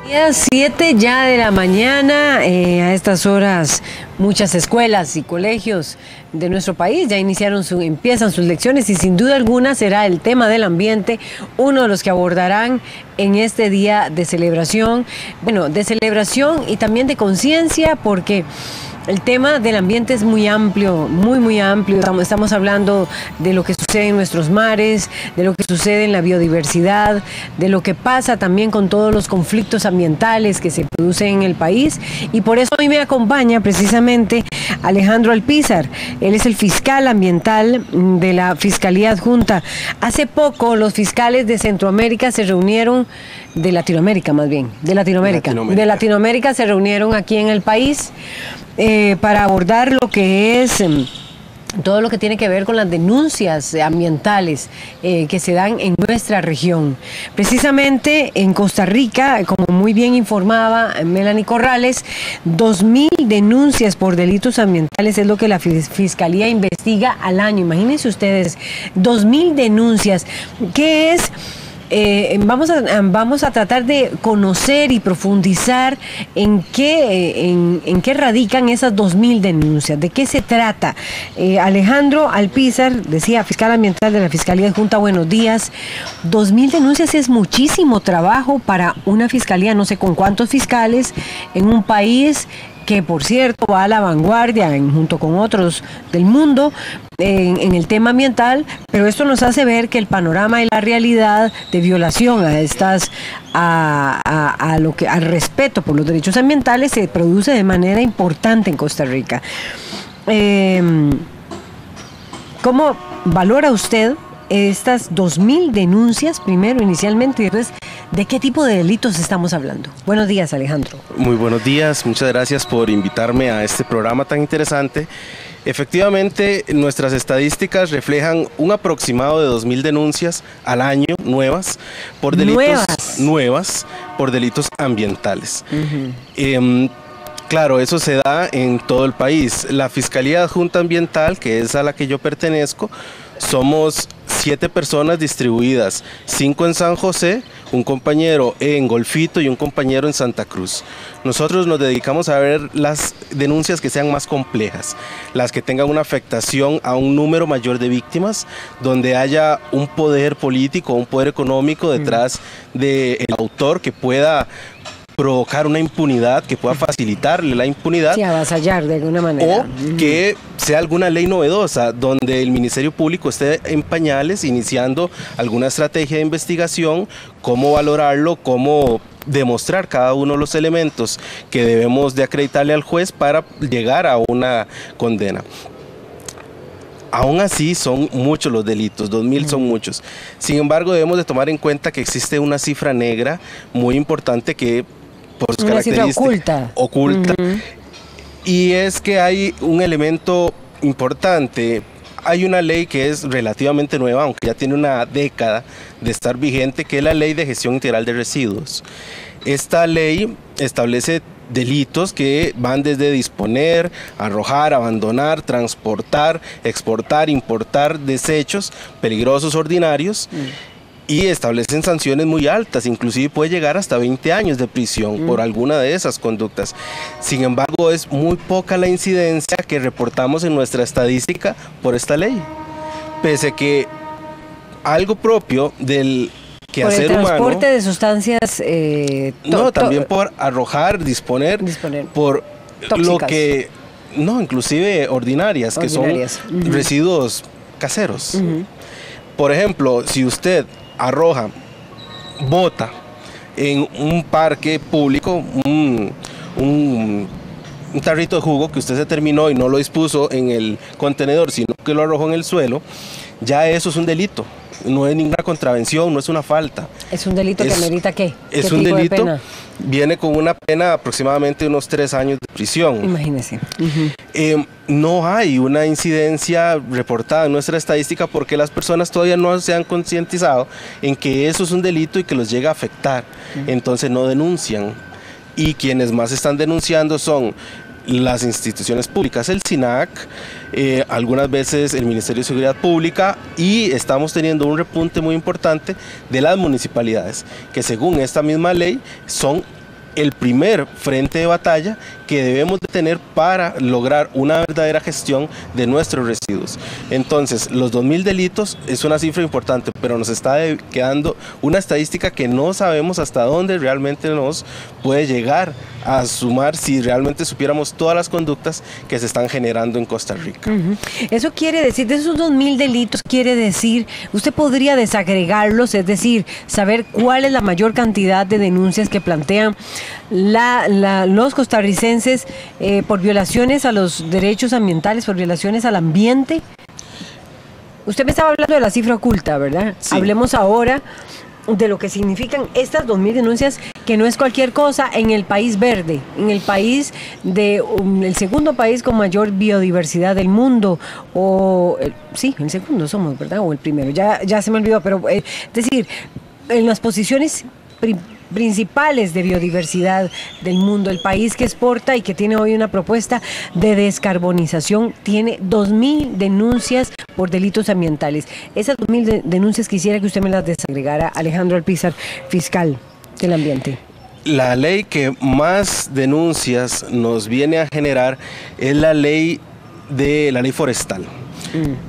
7 ya de la mañana, a estas horas muchas escuelas y colegios de nuestro país ya empiezan sus lecciones y sin duda alguna será el tema del ambiente uno de los que abordarán en este día de celebración, y también de conciencia, porque el tema del ambiente es muy amplio, muy amplio. Estamos hablando de lo que sucede en nuestros mares, de lo que sucede en la biodiversidad, de lo que pasa también con todos los conflictos ambientales que se producen en el país. Y por eso hoy me acompaña precisamente Alejandro Alpizar. Él es el fiscal ambiental de la Fiscalía Adjunta. Hace poco los fiscales de Centroamérica se reunieron, de Latinoamérica se reunieron aquí en el país para abordar lo que es todo lo que tiene que ver con las denuncias ambientales que se dan en nuestra región. Precisamente en Costa Rica, como muy bien informaba Melanie Corrales, 2.000 denuncias por delitos ambientales es lo que la Fiscalía investiga al año. Imagínense ustedes, 2.000 denuncias. ¿Qué es? Vamos a tratar de conocer y profundizar en qué radican esas 2.000 denuncias, de qué se trata. Alejandro Alpizar, decía, fiscal ambiental de la Fiscalía Adjunta, buenos días. 2.000 denuncias es muchísimo trabajo para una fiscalía, no sé con cuántos fiscales, en un país que por cierto va a la vanguardia junto con otros del mundo en el tema ambiental, pero esto nos hace ver que el panorama y la realidad de violación al respeto por los derechos ambientales se produce de manera importante en Costa Rica. ¿Cómo valora usted estas 2.000 denuncias, primero inicialmente, y después, de qué tipo de delitos estamos hablando? Buenos días, Alejandro. Muy buenos días, muchas gracias por invitarme a este programa tan interesante. Efectivamente, nuestras estadísticas reflejan un aproximado de 2.000 denuncias al año, nuevas, por delitos ambientales. Claro, eso se da en todo el país. La Fiscalía Adjunta Ambiental, que es a la que yo pertenezco, somos 7 personas distribuidas, 5 en San José, un compañero en Golfito y un compañero en Santa Cruz. Nosotros nos dedicamos a ver las denuncias que sean más complejas, las que tengan una afectación a un número mayor de víctimas, donde haya un poder político, un poder económico detrás del autor que pueda provocar una impunidad, que pueda facilitarle la impunidad. Sí, avasallar de alguna manera. O que sea alguna ley novedosa, donde el Ministerio Público esté en pañales, iniciando alguna estrategia de investigación, cómo valorarlo, cómo demostrar cada uno de los elementos que debemos de acreditarle al juez para llegar a una condena. Aún así son muchos los delitos, 2.000 son muchos. Sin embargo, debemos de tomar en cuenta que existe una cifra negra muy importante que por sus características oculta. Y es que hay un elemento importante. Hay una ley que es relativamente nueva, aunque ya tiene una década de estar vigente, que es la Ley de Gestión Integral de Residuos. Esta ley establece delitos que van desde disponer, arrojar, abandonar, transportar, exportar, importar desechos peligrosos ordinarios. Y establecen sanciones muy altas, inclusive puede llegar hasta 20 años de prisión por alguna de esas conductas. Sin embargo, es muy poca la incidencia que reportamos en nuestra estadística por esta ley. Pese que algo propio del quehacer humano... Por el transporte de sustancias... no, también por arrojar, disponer. Por tóxicas. Lo que... No, inclusive ordinarias. Que son residuos caseros. Por ejemplo, si usted arroja, bota en un parque público un tarrito de jugo que usted se terminó y no lo dispuso en el contenedor, sino que lo arrojó en el suelo, ya eso es un delito. No es ninguna contravención, no es una falta. ¿Es un delito que merita qué? Es un delito, viene con una pena aproximadamente de unos 3 años de prisión. Imagínese. No hay una incidencia reportada en nuestra estadística porque las personas todavía no se han concientizado en que eso es un delito y que los llega a afectar. Entonces no denuncian. Y quienes más están denunciando son las instituciones públicas, el SINAC, algunas veces el Ministerio de Seguridad Pública, y estamos teniendo un repunte muy importante de las municipalidades, que según esta misma ley son el primer frente de batalla que debemos de tener para lograr una verdadera gestión de nuestros residuos. Entonces, los 2.000 delitos es una cifra importante, pero nos está quedando una estadística que no sabemos hasta dónde realmente nos puede llegar a sumar si realmente supiéramos todas las conductas que se están generando en Costa Rica. Eso quiere decir, de esos 2.000 delitos, quiere decir, usted podría desagregarlos, es decir, saber cuál es la mayor cantidad de denuncias que plantean los costarricenses por violaciones a los derechos ambientales, por violaciones al ambiente. Usted me estaba hablando de la cifra oculta, ¿verdad? Sí. Hablemos ahora de lo que significan estas 2.000 denuncias, que no es cualquier cosa en el país verde, en el país el segundo país con mayor biodiversidad del mundo, sí, el segundo somos, ¿verdad? O el primero, ya se me olvidó, pero es decir, en las posiciones principales de biodiversidad del mundo, el país que exporta y que tiene hoy una propuesta de descarbonización, tiene 2.000 denuncias por delitos ambientales. Esas 2.000 denuncias quisiera que usted me las desagregara, Alejandro Alpizar, fiscal del ambiente. La ley que más denuncias nos viene a generar es la ley forestal.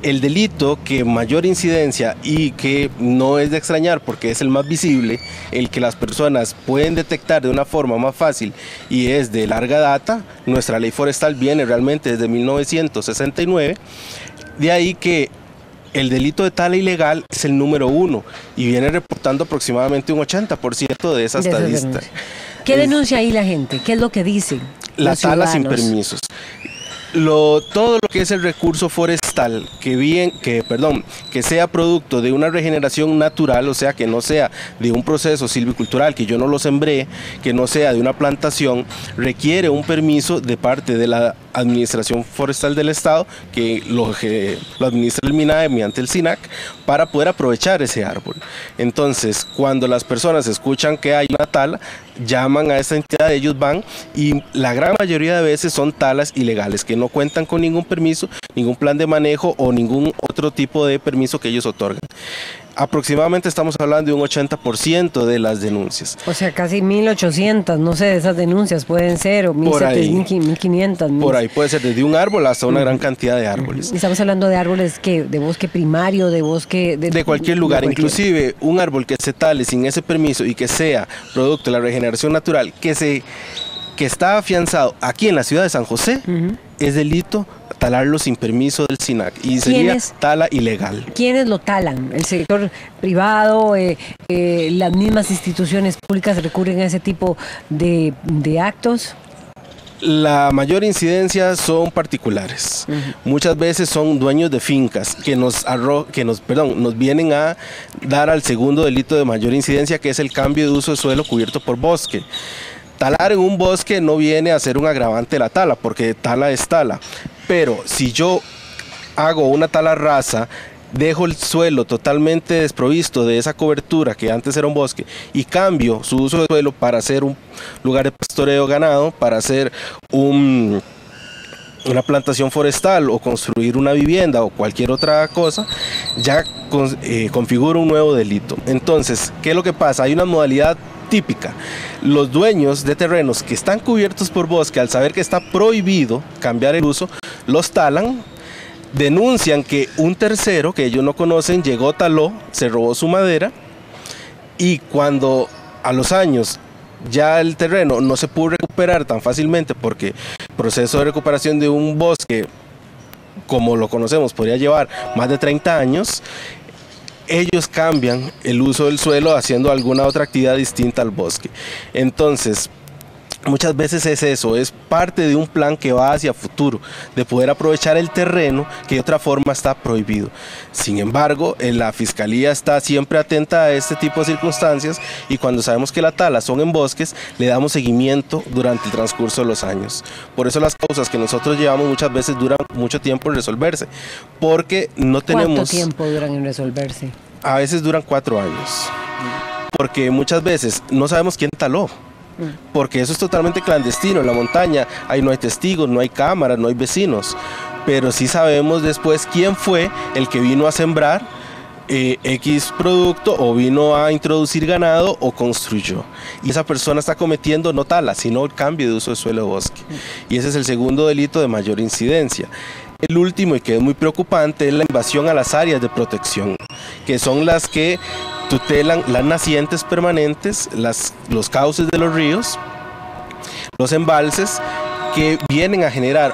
El delito que mayor incidencia y que no es de extrañar porque es el más visible, el que las personas pueden detectar de una forma más fácil y es de larga data, nuestra ley forestal viene realmente desde 1969, de ahí que el delito de tala ilegal es el número 1 y viene reportando aproximadamente un 80% de esa estadística. ¿Qué denuncia ahí la gente? ¿Qué es lo que dicen? La tala sin permisos. Todo lo que es el recurso forestal que sea producto de una regeneración natural, o sea que no sea de un proceso silvicultural, que yo no lo sembré, que no sea de una plantación, requiere un permiso de parte de la Administración Forestal del Estado, que lo administra el MINAE mediante el SINAC, para poder aprovechar ese árbol. Entonces, cuando las personas escuchan que hay una tala, llaman a esta entidad, ellos van y la gran mayoría de veces son talas ilegales, que no cuentan con ningún permiso, ningún plan de manejo o ningún otro tipo de permiso que ellos otorgan. Aproximadamente estamos hablando de un 80% de las denuncias. O sea, casi 1.800, no sé, de esas denuncias pueden ser, o 1.500. Por ahí puede ser desde un árbol hasta una gran cantidad de árboles. Y estamos hablando de árboles que de bosque primario, de bosque... De cualquier lugar, inclusive un árbol que se tale sin ese permiso y que sea producto de la regeneración natural, que está afianzado aquí en la ciudad de San José, es delito talarlo sin permiso del SINAC y sería tala ilegal. ¿Quiénes lo talan? ¿El sector privado? ¿Las mismas instituciones públicas recurren a ese tipo de actos? La mayor incidencia son particulares. Muchas veces son dueños de fincas que nos vienen a dar al segundo delito de mayor incidencia, que es el cambio de uso de suelo cubierto por bosque. Talar en un bosque no viene a ser un agravante de la tala, porque tala es tala. Pero si yo hago una tala rasa, dejo el suelo totalmente desprovisto de esa cobertura que antes era un bosque y cambio su uso de suelo para hacer un lugar de pastoreo ganado, para hacer una plantación forestal o construir una vivienda o cualquier otra cosa, ya configura un nuevo delito. Entonces, ¿qué es lo que pasa? Hay una modalidad típica. Los dueños de terrenos que están cubiertos por bosque, al saber que está prohibido cambiar el uso, los talan, denuncian que un tercero que ellos no conocen llegó, taló, se robó su madera, y cuando a los años ya el terreno no se pudo recuperar tan fácilmente, porque el proceso de recuperación de un bosque, como lo conocemos, podría llevar más de 30 años, ellos cambian el uso del suelo haciendo alguna otra actividad distinta al bosque. Entonces, muchas veces es eso, es parte de un plan que va hacia futuro, de poder aprovechar el terreno que de otra forma está prohibido. Sin embargo, la Fiscalía está siempre atenta a este tipo de circunstancias y cuando sabemos que la tala son en bosques, le damos seguimiento durante el transcurso de los años. Por eso las causas que nosotros llevamos muchas veces duran mucho tiempo en resolverse, porque no tenemos... ¿Cuánto tiempo duran en resolverse? A veces duran 4 años, porque muchas veces no sabemos quién taló. Porque eso es totalmente clandestino, en la montaña ahí no hay testigos, no hay cámaras, no hay vecinos, pero sí sabemos después quién fue el que vino a sembrar X producto o vino a introducir ganado o construyó. Y esa persona está cometiendo no tala, sino el cambio de uso de suelo de bosque. Y ese es el segundo delito de mayor incidencia. El último, y que es muy preocupante, es la invasión a las áreas de protección, que son las que tutelan las nacientes permanentes, los cauces de los ríos, los embalses, que vienen a generar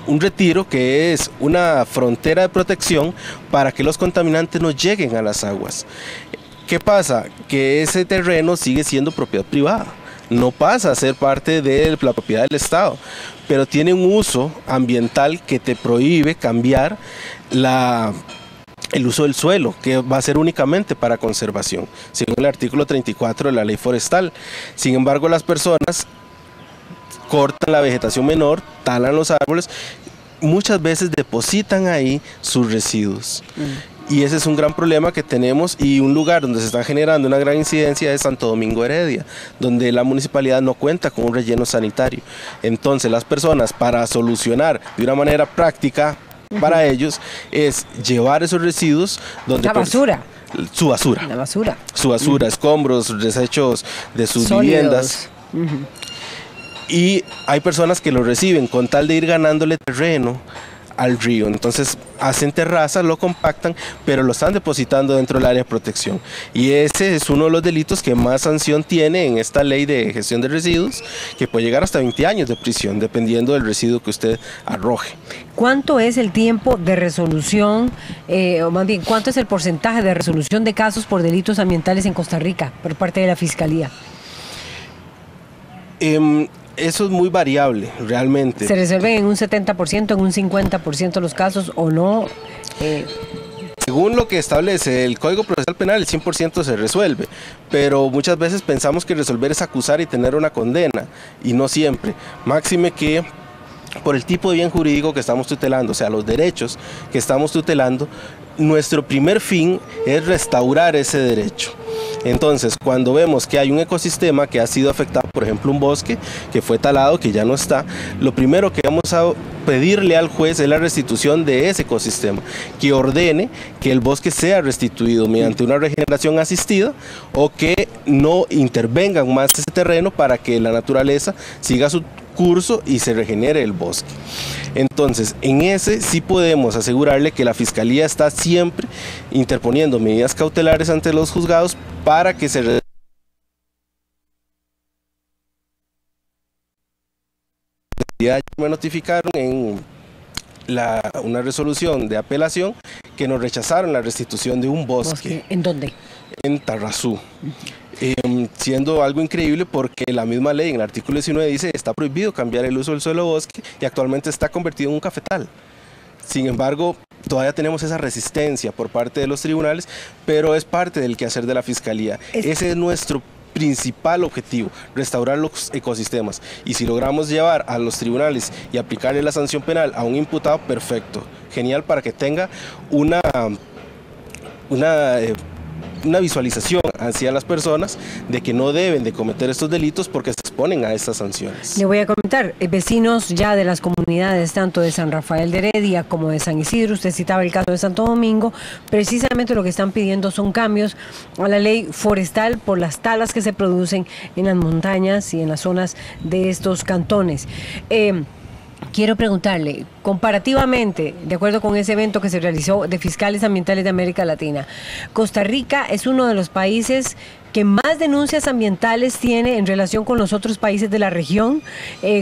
un retiro que es una frontera de protección para que los contaminantes no lleguen a las aguas. ¿Qué pasa? Que ese terreno sigue siendo propiedad privada, no pasa a ser parte de la propiedad del Estado, pero tiene un uso ambiental que te prohíbe cambiar el uso del suelo, que va a ser únicamente para conservación, según el artículo 34 de la ley forestal. Sin embargo, las personas cortan la vegetación menor, talan los árboles, muchas veces depositan ahí sus residuos. Y ese es un gran problema que tenemos, y un lugar donde se está generando una gran incidencia es Santo Domingo Heredia, donde la municipalidad no cuenta con un relleno sanitario. Entonces las personas, para solucionar de una manera práctica para ellos, es llevar esos residuos donde... La basura. Su basura. La basura. Su basura, escombros, desechos de sus viviendas. Y hay personas que lo reciben con tal de ir ganándole terreno al río. Entonces hacen terrazas, lo compactan, pero lo están depositando dentro del área de protección. Y ese es uno de los delitos que más sanción tiene en esta ley de gestión de residuos, que puede llegar hasta 20 años de prisión, dependiendo del residuo que usted arroje. ¿Cuánto es el tiempo de resolución, o más bien, cuánto es el porcentaje de resolución de casos por delitos ambientales en Costa Rica por parte de la Fiscalía? Eso es muy variable, realmente. ¿Se resuelven en un 70%, en un 50% los casos o no? Según lo que establece el Código Procesal Penal, el 100% se resuelve, pero muchas veces pensamos que resolver es acusar y tener una condena, y no siempre. Máxime que por el tipo de bien jurídico que estamos tutelando, o sea, los derechos que estamos tutelando, nuestro primer fin es restaurar ese derecho. Entonces, cuando vemos que hay un ecosistema que ha sido afectado, por ejemplo un bosque que fue talado, que ya no está, lo primero que vamos a pedirle al juez es la restitución de ese ecosistema, que ordene que el bosque sea restituido mediante una regeneración asistida, o que no intervengan más ese terreno para que la naturaleza siga su curso y se regenere el bosque. Entonces, en ese sí podemos asegurarle que la Fiscalía está siempre interponiendo medidas cautelares ante los juzgados para que se me notificaron en una resolución de apelación que nos rechazaron la restitución de un bosque. ¿En dónde? En Tarrazú. Siendo algo increíble porque la misma ley en el artículo 19 dice está prohibido cambiar el uso del suelo bosque, y actualmente está convertido en un cafetal. Sin embargo, todavía tenemos esa resistencia por parte de los tribunales, pero es parte del quehacer de la Fiscalía. Ese es nuestro principal objetivo, restaurar los ecosistemas, y si logramos llevar a los tribunales y aplicarle la sanción penal a un imputado, perfecto, genial, para que tenga una visualización hacia las personas de que no deben de cometer estos delitos porque se exponen a estas sanciones. Le voy a comentar, vecinos ya de las comunidades tanto de San Rafael de Heredia como de San Isidro, usted citaba el caso de Santo Domingo, precisamente lo que están pidiendo son cambios a la ley forestal por las talas que se producen en las montañas y en las zonas de estos cantones. Quiero preguntarle, comparativamente, de acuerdo con ese evento que se realizó de fiscales ambientales de América Latina, Costa Rica es uno de los países que más denuncias ambientales tiene en relación con los otros países de la región.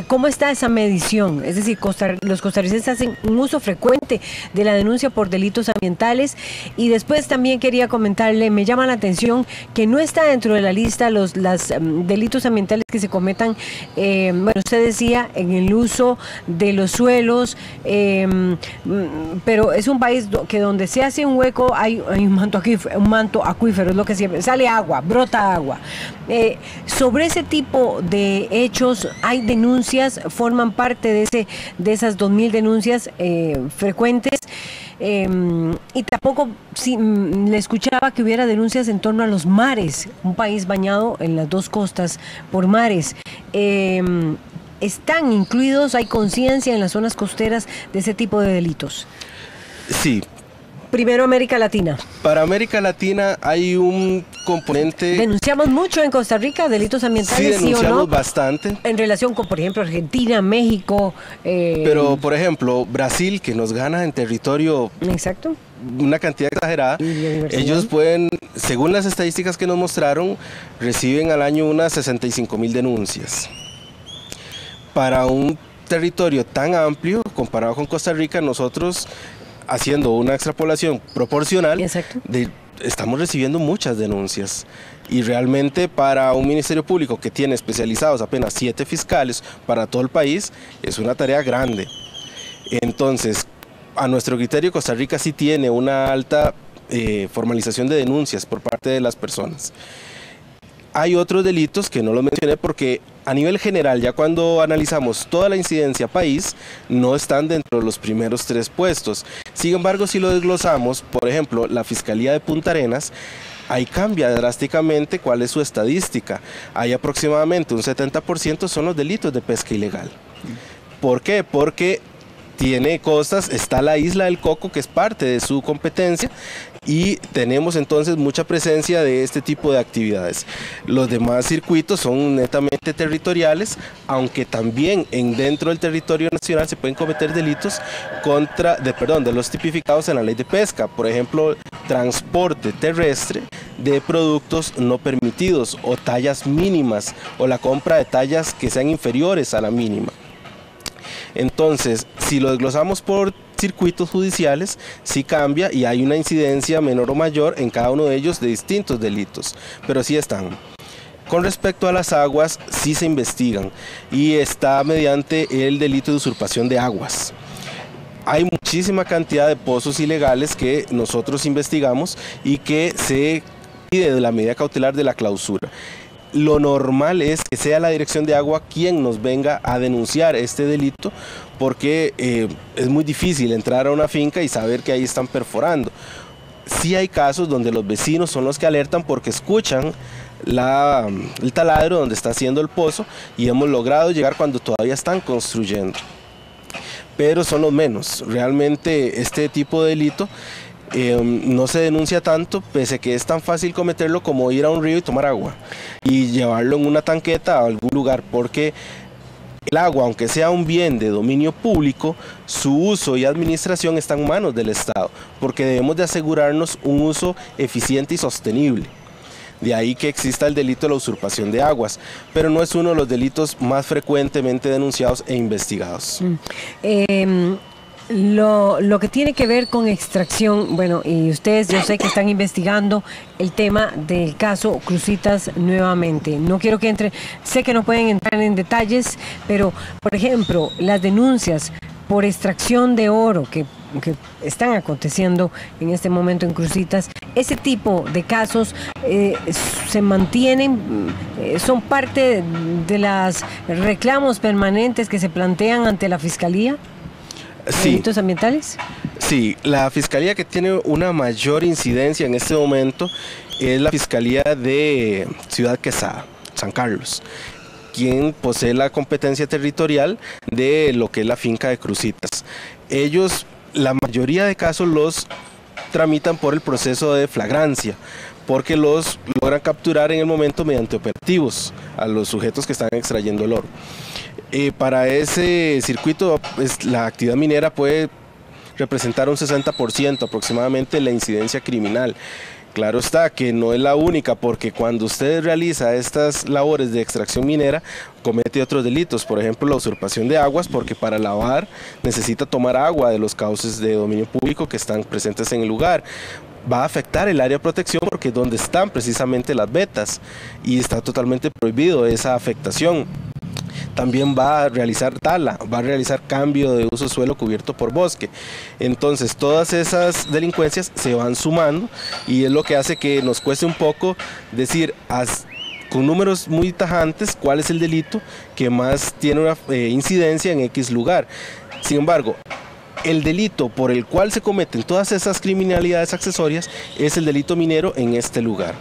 ¿Cómo está esa medición? Es decir, los costarricenses hacen un uso frecuente de la denuncia por delitos ambientales. Y después también quería comentarle, me llama la atención que no está dentro de la lista los delitos ambientales que se cometan, bueno, usted decía, en el uso de los suelos, pero es un país que donde se hace un hueco hay un manto acuífero, es lo que siempre sale agua, brota agua. Sobre ese tipo de hechos hay denuncias, forman parte de esas 2000 denuncias frecuentes, y tampoco le escuchaba que hubiera denuncias en torno a los mares, un país bañado en las dos costas por mares. ¿Están incluidos, hay conciencia en las zonas costeras de ese tipo de delitos? Sí, primero América Latina. Para América Latina hay un componente... ¿Denunciamos mucho en Costa Rica delitos ambientales, sí, denunciamos o no? bastante. En relación con, por ejemplo, Argentina, México... Pero, por ejemplo, Brasil, que nos gana en territorio... Exacto. Una cantidad exagerada, ellos pueden, según las estadísticas que nos mostraron, reciben al año unas 65,000 denuncias. Para un territorio tan amplio, comparado con Costa Rica, nosotros, haciendo una extrapolación proporcional, estamos recibiendo muchas denuncias. Y realmente para un Ministerio Público que tiene especializados apenas 7 fiscales para todo el país, es una tarea grande. Entonces, a nuestro criterio, Costa Rica sí tiene una alta formalización de denuncias por parte de las personas. Hay otros delitos que no los mencioné porque a nivel general, ya cuando analizamos toda la incidencia país, no están dentro de los primeros 3 puestos. Sin embargo, si lo desglosamos, por ejemplo, la Fiscalía de Punta Arenas, ahí cambia drásticamente cuál es su estadística. Hay aproximadamente un 70% son los delitos de pesca ilegal. ¿Por qué? Porque tiene costas, está la isla del Coco, que es parte de su competencia, y tenemos entonces mucha presencia de este tipo de actividades. Los demás circuitos son netamente territoriales, aunque también dentro del territorio nacional se pueden cometer delitos de los tipificados en la ley de pesca, por ejemplo, transporte terrestre de productos no permitidos o tallas mínimas, o la compra de tallas que sean inferiores a la mínima. Entonces, si lo desglosamos por circuitos judiciales, sí cambia y hay una incidencia menor o mayor en cada uno de ellos de distintos delitos, pero sí están. Con respecto a las aguas, sí se investigan y está mediante el delito de usurpación de aguas. Hay muchísima cantidad de pozos ilegales que nosotros investigamos y que se pide de la medida cautelar de la clausura. Lo normal es que sea la Dirección de Agua quien nos venga a denunciar este delito, porque es muy difícil entrar a una finca y saber que ahí están perforando. Sí hay casos donde los vecinos son los que alertan porque escuchan el taladro donde está haciendo el pozo y hemos logrado llegar cuando todavía están construyendo. Pero son los menos. Realmente este tipo de delito no se denuncia tanto, pese a que es tan fácil cometerlo como ir a un río y tomar agua y llevarlo en una tanqueta a algún lugar, porque el agua, aunque sea un bien de dominio público, su uso y administración están en manos del Estado, porque debemos de asegurarnos un uso eficiente y sostenible. De ahí que exista el delito de la usurpación de aguas, pero no es uno de los delitos más frecuentemente denunciados e investigados. Lo que tiene que ver con extracción, bueno, y ustedes yo sé que están investigando el tema del caso Cruzitas nuevamente. No quiero que entre, sé que no pueden entrar en detalles, pero por ejemplo, las denuncias por extracción de oro que están aconteciendo en este momento en Cruzitas, ese tipo de casos se mantienen, son parte de los reclamos permanentes que se plantean ante la Fiscalía. Sí. ¿Delitos ambientales? Sí, la fiscalía que tiene una mayor incidencia en este momento es la Fiscalía de Ciudad Quesada, San Carlos, quien posee la competencia territorial de lo que es la finca de Cruzitas. Ellos, la mayoría de casos los tramitan por el proceso de flagrancia, porque los logran capturar en el momento mediante operativos a los sujetos que están extrayendo el oro. Para ese circuito, la actividad minera puede representar un 60% aproximadamente la incidencia criminal. Claro está que no es la única, porque cuando usted realiza estas labores de extracción minera, comete otros delitos, por ejemplo la usurpación de aguas, porque para lavar necesita tomar agua de los cauces de dominio público que están presentes en el lugar. Va a afectar el área de protección porque es donde están precisamente las vetas y está totalmente prohibido esa afectación. También va a realizar tala, va a realizar cambio de uso de suelo cubierto por bosque. Entonces todas esas delincuencias se van sumando y es lo que hace que nos cueste un poco decir con números muy tajantes cuál es el delito que más tiene una incidencia en X lugar. Sin embargo, el delito por el cual se cometen todas esas criminalidades accesorias es el delito minero en este lugar.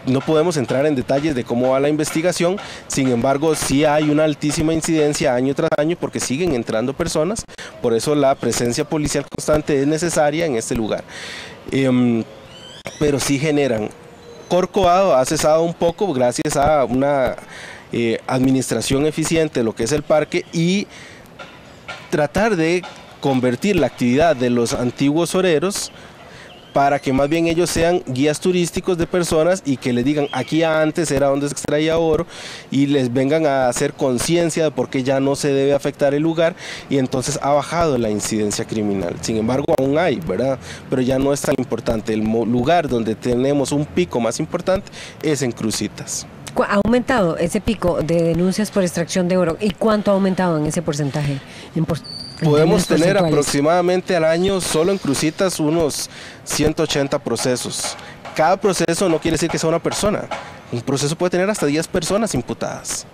No podemos entrar en detalles de cómo va la investigación, sin embargo sí hay una altísima incidencia año tras año porque siguen entrando personas, por eso la presencia policial constante es necesaria en este lugar. Pero sí generan. Corcovado ha cesado un poco gracias a una administración eficiente de lo que es el parque y tratar de convertir la actividad de los antiguos oreros para que más bien ellos sean guías turísticos de personas y que les digan aquí antes era donde se extraía oro y les vengan a hacer conciencia de por qué ya no se debe afectar el lugar y entonces ha bajado la incidencia criminal. Sin embargo aún hay, ¿verdad? Pero ya no es tan importante. El lugar donde tenemos un pico más importante es en Cruzitas. ¿Ha aumentado ese pico de denuncias por extracción de oro? ¿Y cuánto ha aumentado en ese porcentaje? Podemos tener aproximadamente al año solo en Cruzitas unos 180 procesos. Cada proceso no quiere decir que sea una persona. Un proceso puede tener hasta 10 personas imputadas.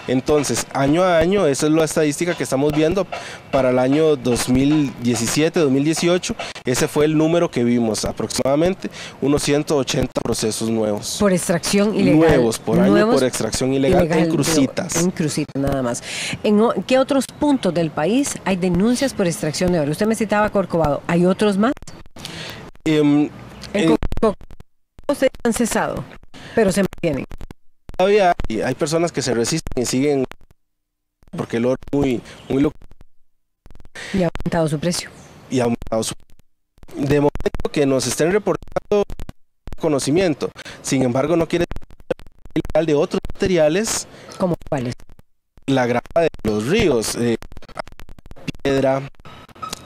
Entonces, año a año, esa es la estadística que estamos viendo para el año 2017-2018. Ese fue el número que vimos, aproximadamente unos 180 procesos nuevos. Por extracción ilegal. Nuevos, por año, por extracción ilegal en Cruzitas. En Cruzitas, nada más. ¿En qué otros puntos del país hay denuncias por extracción de oro? Usted me citaba Corcovado. ¿Hay otros más? En Corcovado se han cesado, pero se mantienen. Todavía hay personas que se resisten y siguen porque el oro es muy local. Y ha aumentado su precio. De momento que nos estén reportando conocimiento, sin embargo no quiere decir de otros materiales. ¿Cómo cuáles? La grava de los ríos, piedra.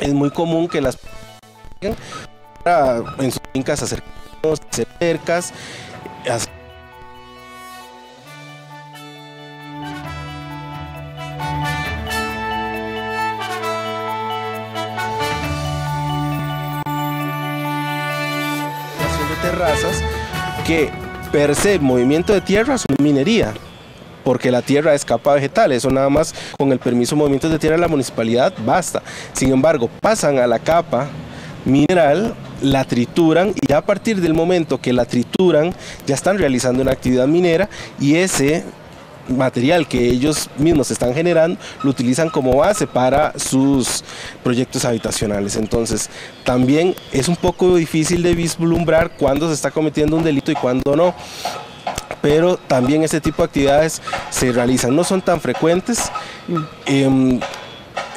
Es muy común que las en sus fincas acercadas, cercas, terrazas que per se el movimiento de tierra es una minería porque la tierra es capa vegetal, eso nada más con el permiso de movimientos de tierra de la municipalidad basta. Sin embargo pasan a la capa mineral, la trituran y ya a partir del momento que la trituran ya están realizando una actividad minera y ese material que ellos mismos están generando lo utilizan como base para sus proyectos habitacionales. Entonces también es un poco difícil de vislumbrar cuándo se está cometiendo un delito y cuándo no, pero también este tipo de actividades se realizan, no son tan frecuentes. En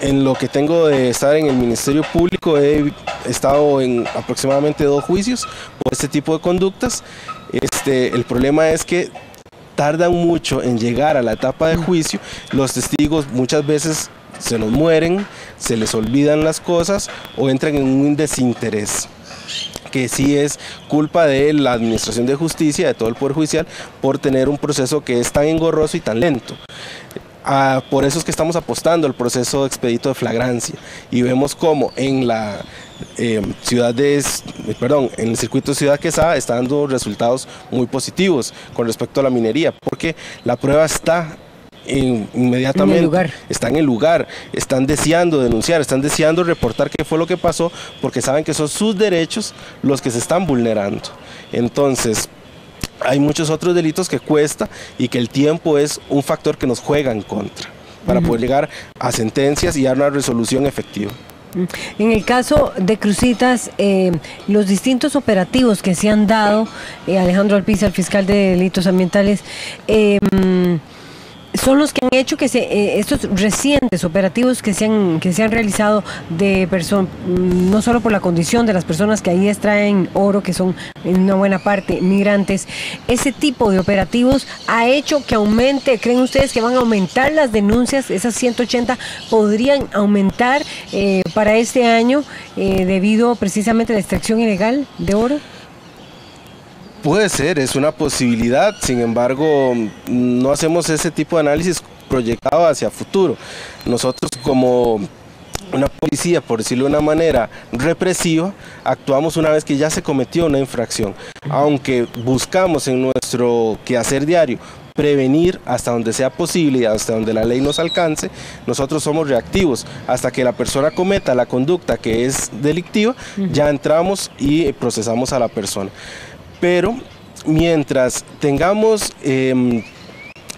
lo que tengo de estar en el Ministerio Público he estado en aproximadamente 2 juicios por este tipo de conductas. El problema es que tardan mucho en llegar a la etapa de juicio, los testigos muchas veces se nos mueren, se les olvidan las cosas o entran en un desinterés, que sí es culpa de la Administración de Justicia, de todo el Poder Judicial, por tener un proceso que es tan engorroso y tan lento. Por eso es que estamos apostando al proceso de expedito de flagrancia y vemos cómo en la en el circuito de Ciudad Quesada está dando resultados muy positivos con respecto a la minería, porque la prueba está inmediatamente, está en el lugar, están deseando denunciar, están deseando reportar qué fue lo que pasó, porque saben que son sus derechos los que se están vulnerando. Entonces hay muchos otros delitos que cuesta y que el tiempo es un factor que nos juega en contra para poder llegar a sentencias y dar una resolución efectiva. En el caso de Cruzitas, los distintos operativos que se han dado, Alejandro Alpiza, el fiscal de delitos ambientales, son los que han hecho que estos recientes operativos que se han realizado de personas, no solo por la condición de las personas que ahí extraen oro, que son en una buena parte migrantes, ese tipo de operativos ha hecho que aumente. ¿Creen ustedes que van a aumentar las denuncias? Esas 180 podrían aumentar para este año debido precisamente a la extracción ilegal de oro. Puede ser, es una posibilidad, sin embargo, no hacemos ese tipo de análisis proyectado hacia futuro. Nosotros como una policía, por decirlo de una manera represiva, actuamos una vez que ya se cometió una infracción, aunque buscamos en nuestro quehacer diario prevenir hasta donde sea posible y hasta donde la ley nos alcance. Nosotros somos reactivos hasta que la persona cometa la conducta que es delictiva, ya entramos y procesamos a la persona. Pero mientras tengamos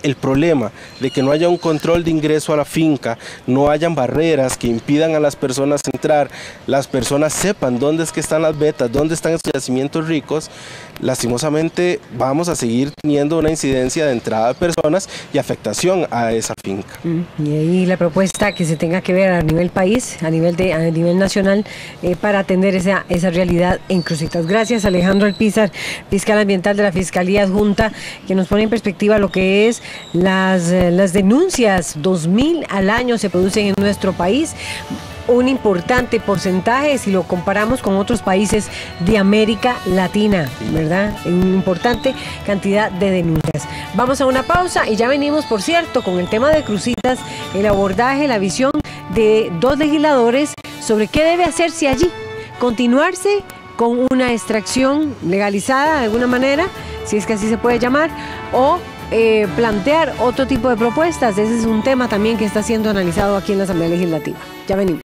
el problema de que no haya un control de ingreso a la finca, no hayan barreras que impidan a las personas entrar, las personas sepan dónde es que están las vetas, dónde están esos yacimientos ricos, lastimosamente vamos a seguir teniendo una incidencia de entrada de personas y afectación a esa finca. Y ahí la propuesta que se tenga que ver a nivel país, a nivel nacional, para atender esa realidad en Cruzitas. Gracias, Alejandro Alpizar, fiscal ambiental de la Fiscalía Adjunta, que nos pone en perspectiva lo que es las denuncias. 2.000 al año se producen en nuestro país, un importante porcentaje si lo comparamos con otros países de América Latina, ¿verdad? Una importante cantidad de denuncias. Vamos a una pausa y ya venimos, por cierto, con el tema de Cruzitas, el abordaje, la visión de 2 legisladores sobre qué debe hacerse allí. Continuarse con una extracción legalizada de alguna manera, si es que así se puede llamar, o plantear otro tipo de propuestas. Ese es un tema también que está siendo analizado aquí en la Asamblea Legislativa. Ya venimos.